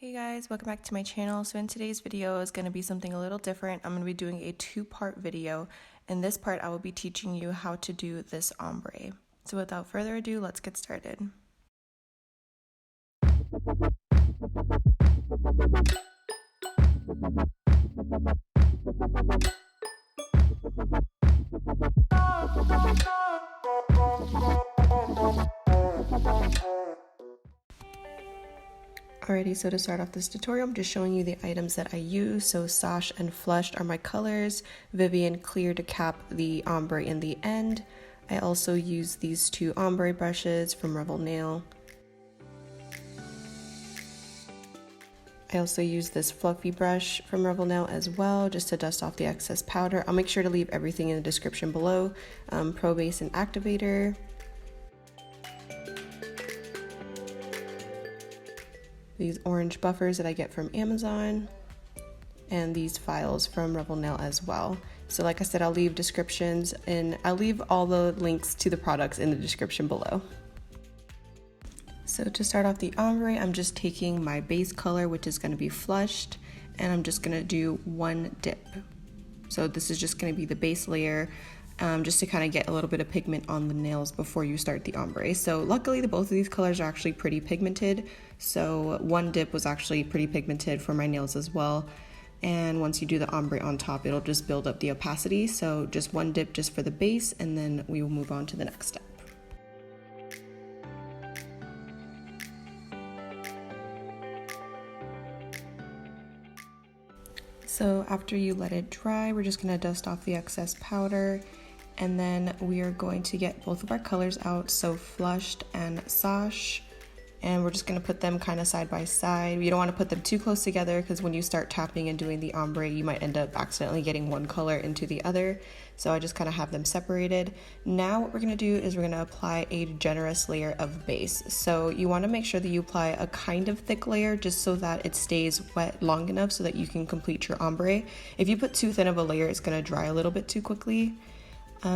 Hey guys, welcome back to my channel. So in today's video is going to be something a little different. I'm going to be doing a two-part video. In this part, I will be teaching you how to do this ombre. So without further ado, let's get started. Alrighty, so to start off this tutorial, I'm just showing you the items that I use. So Sash and Flushed are my colors, Vivien Clear to cap the ombre in the end. I also use these two ombre brushes from Revel Nail. I also use this fluffy brush from Revel Nail as well, just to dust off the excess powder. I'll make sure to leave everything in the description below. Pro Base and Activator. These orange buffers that I get from Amazon, and these files from Revel Nail as well. So like I said, I'll leave descriptions and I'll leave all the links to the products in the description below. So to start off the ombre, I'm just taking my base color, which is going to be Flushed, and I'm just going to do one dip. So this is just going to be the base layer, just to kind of get a little bit of pigment on the nails before you start the ombre. So luckily both of these colors are actually pretty pigmented, so one dip was actually pretty pigmented for my nails as well. And once you do the ombre on top, it'll just build up the opacity. So just one dip just for the base, and then we will move on to the next step. So after you let it dry, we're just going to dust off the excess powder, and then we are going to get both of our colors out, so Flushed and Sash, and we're just going to put them kind of side by side. You don't want to put them too close together because when you start tapping and doing the ombre, you might end up accidentally getting one color into the other. So I just kind of have them separated. Now what we're going to do is we're going to apply a generous layer of base. So you want to make sure that you apply a kind of thick layer just so that it stays wet long enough so that you can complete your ombre. If you put too thin of a layer, it's going to dry a little bit too quickly.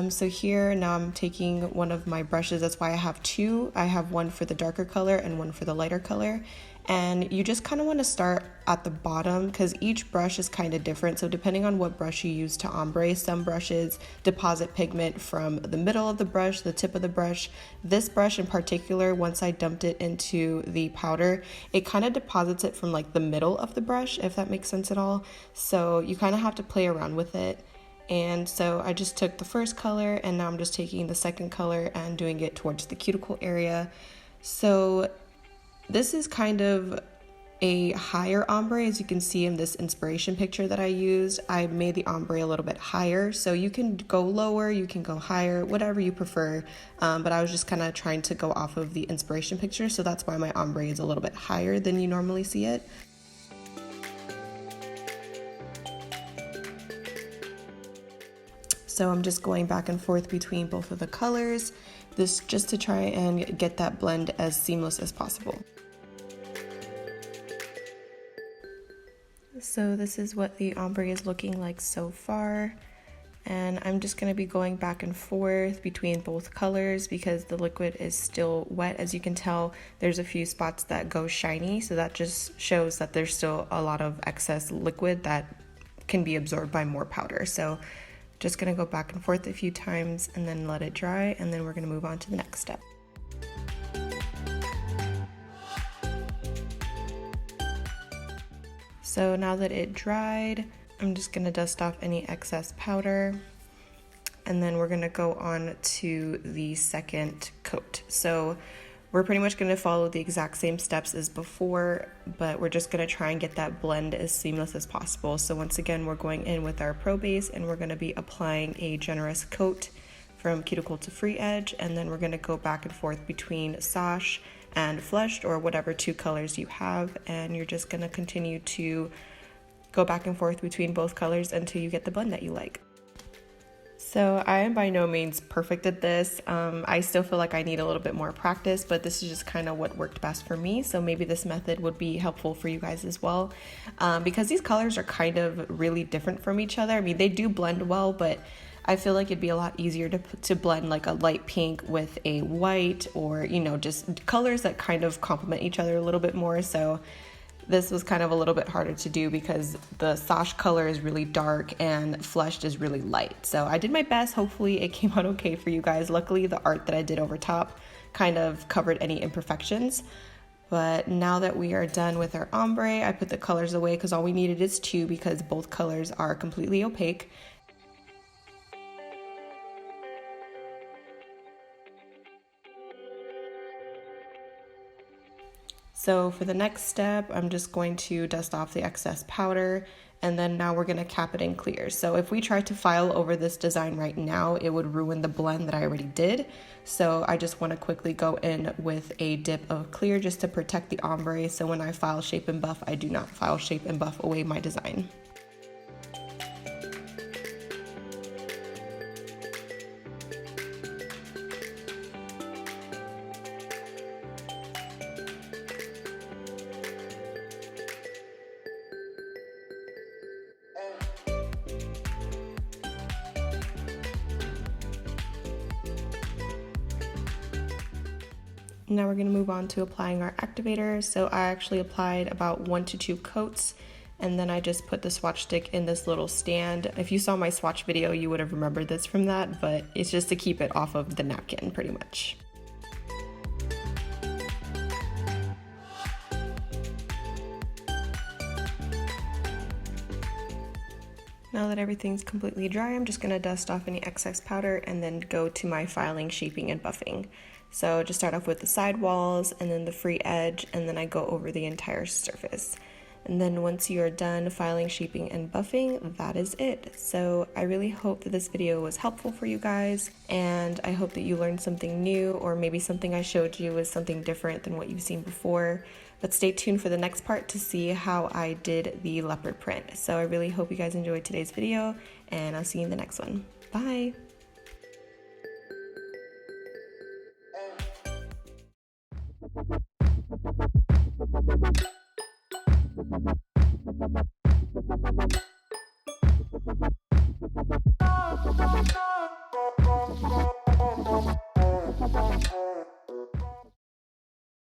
So here now I'm taking one of my brushes. That's why I have two. I have one for the darker color and one for the lighter color. And you just kind of want to start at the bottom because each brush is kind of different. So depending on what brush you use to ombre, some brushes deposit pigment from the middle of the brush, the tip of the brush. This brush in particular, once I dumped it into the powder, it kind of deposits it from like the middle of the brush, if that makes sense at all. So you kind of have to play around with it. And so I just took the first color and now I'm just taking the second color and doing it towards the cuticle area. So this is kind of a higher ombre, as you can see in this inspiration picture that I used. I made the ombre a little bit higher, so you can go lower, you can go higher, whatever you prefer. But I was just kind of trying to go off of the inspiration picture, so that's why my ombre is a little bit higher than you normally see it. So I'm just going back and forth between both of the colors, this just to try and get that blend as seamless as possible. So this is what the ombre is looking like so far. And I'm just going to be going back and forth between both colors because the liquid is still wet. As you can tell, there's a few spots that go shiny, so that just shows that there's still a lot of excess liquid that can be absorbed by more powder. So just going to go back and forth a few times and then let it dry, and then we're going to move on to the next step. So now that it dried, I'm just going to dust off any excess powder, and then we're going to go on to the second coat. So we're pretty much going to follow the exact same steps as before, but we're just going to try and get that blend as seamless as possible. So once again, we're going in with our Pro Base and we're going to be applying a generous coat from cuticle to free edge, and then we're going to go back and forth between Sash and Flushed or whatever two colors you have, and you're just going to continue to go back and forth between both colors until you get the blend that you like. So I am by no means perfect at this. I still feel like I need a little bit more practice, but this is just kind of what worked best for me. So maybe this method would be helpful for you guys as well. Because these colors are kind of really different from each other. I mean, they do blend well, but I feel like it'd be a lot easier to blend like a light pink with a white, or, you know, just colors that kind of complement each other a little bit more. So this was kind of a little bit harder to do because the Sash color is really dark and Flushed is really light. So I did my best. Hopefully it came out okay for you guys. Luckily the art that I did over top kind of covered any imperfections. But now that we are done with our ombre, I put the colors away because all we needed is 2 because both colors are completely opaque. So for the next step, I'm just going to dust off the excess powder, and then now we're going to cap it in clear. So if we tried to file over this design right now, it would ruin the blend that I already did. So I just want to quickly go in with a dip of clear just to protect the ombre, so when I file, shape, and buff, I do not file, shape, and buff away my design. Now we're going to move on to applying our activator. So I actually applied about 1 to 2 coats, and then I just put the swatch stick in this little stand. If you saw my swatch video, you would have remembered this from that, but it's just to keep it off of the napkin pretty much. Now that everything's completely dry, I'm just going to dust off any excess powder and then go to my filing, shaping, and buffing. So just start off with the side walls and then the free edge, and then I go over the entire surface. And then once you're done filing, shaping, and buffing, that is it. So I really hope that this video was helpful for you guys, and I hope that you learned something new, or maybe something I showed you is something different than what you've seen before. But stay tuned for the next part to see how I did the leopard print. So I really hope you guys enjoyed today's video, and I'll see you in the next one. Bye!